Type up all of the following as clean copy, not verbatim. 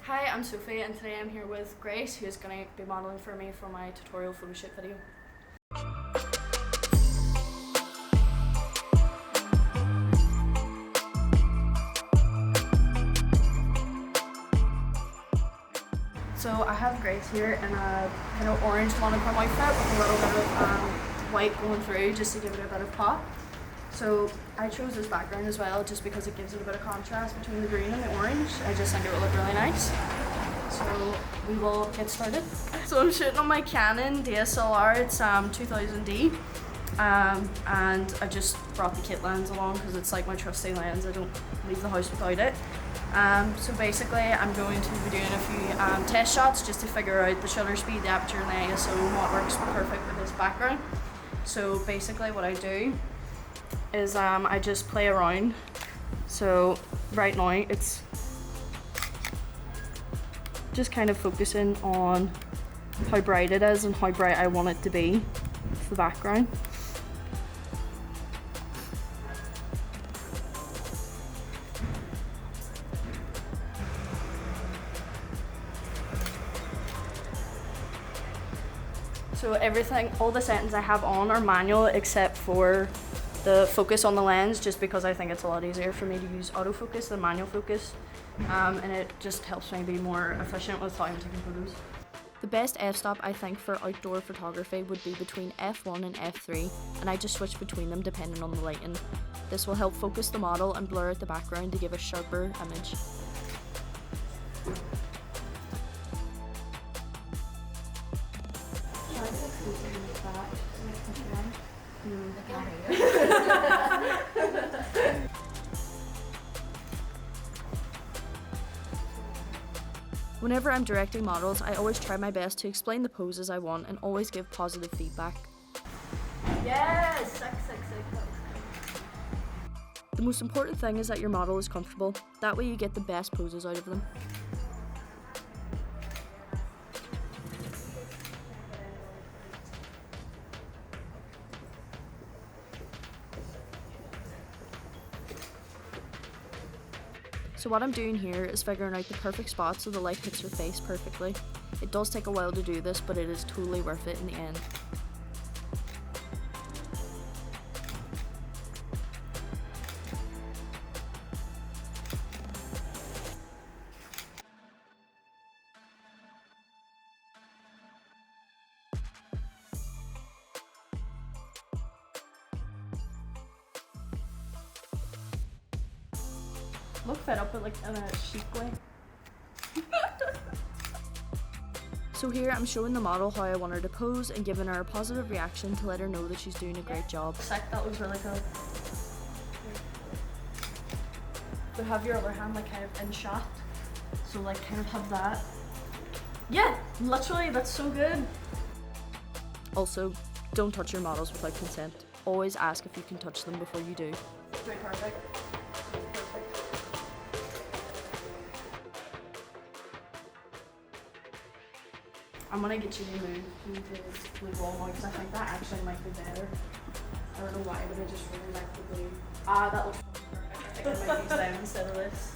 Hi, I'm Sophie and today I'm here with Grace, who is going to be modelling for me for my tutorial photoshoot video. So I have Grace here in a kind of orange monochrome outfit with a little bit of white going through just to give it a bit of pop. So I chose this background as well just because it gives it a bit of contrast between the green and the orange. I just think it would look really nice. So we will get started. So I'm shooting on my Canon DSLR, it's 2000D. And I just brought the kit lens along because it's like my trusty lens. I don't leave the house without it. So basically I'm going to be doing a few test shots just to figure out the shutter speed, the aperture and the ISO and what works perfect with this background. So basically what I do is I just play around. So right now it's just kind of focusing on how bright it is and how bright I want it to be for the background. So everything, all the settings I have on are manual except for the focus on the lens, just because I think it's a lot easier for me to use autofocus than manual focus. And it just helps me be more efficient with how I'm taking photos. The best f-stop I think for outdoor photography would be between f1 and f3, and I just switch between them depending on the lighting. This will help focus the model and blur out the background to give a sharper image. Whenever I'm directing models, I always try my best to explain the poses I want and always give positive feedback. Yes! Sick. The most important thing is that your model is comfortable. That way you get the best poses out of them. So what I'm doing here is figuring out the perfect spot so the light hits her face perfectly. It does take a while to do this, but it is totally worth it in the end. Look fed up, but like in a chic way. So here I'm showing the model how I want her to pose and giving her a positive reaction to let her know that she's doing a great job. Sick, that was really cool. But have your other hand like kind of in shot. So like kind of have that. Yeah, literally, that's so good. Also, don't touch your models without consent. Always ask if you can touch them before you do. Pretty perfect. I'm gonna get you to move to blue wall now because I think that actually might be better. I don't know why, but I just really like the blue. Ah, that looks perfect. I think I might use them instead of this.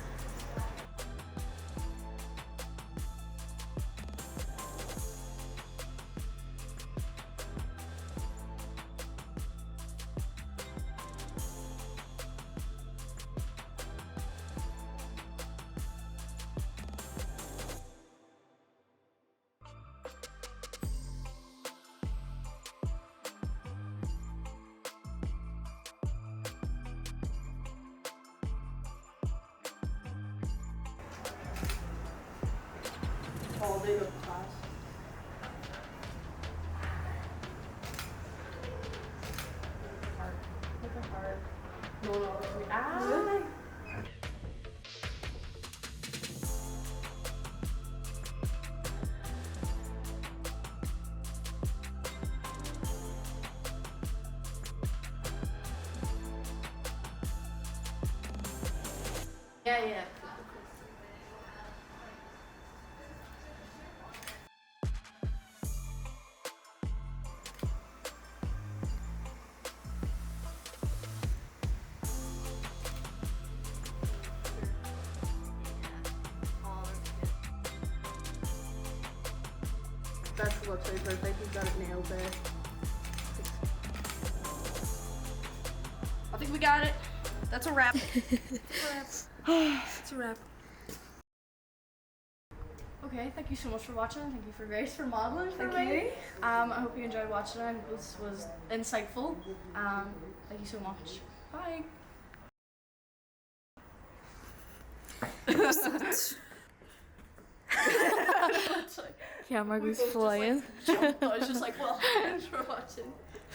Oh, they look class. Look at heart. No, ah! Yeah. That's literally perfect. You've got it nailed there. I think we got it. That's a wrap. It's a wrap. Okay, thank you so much for watching. Thank you for Grace for modeling for me. Thank you. I hope you enjoyed watching it. This was insightful. Thank you so much. Bye. Camera goes We both just, flying. jumped. I was just like, well, thanks for watching.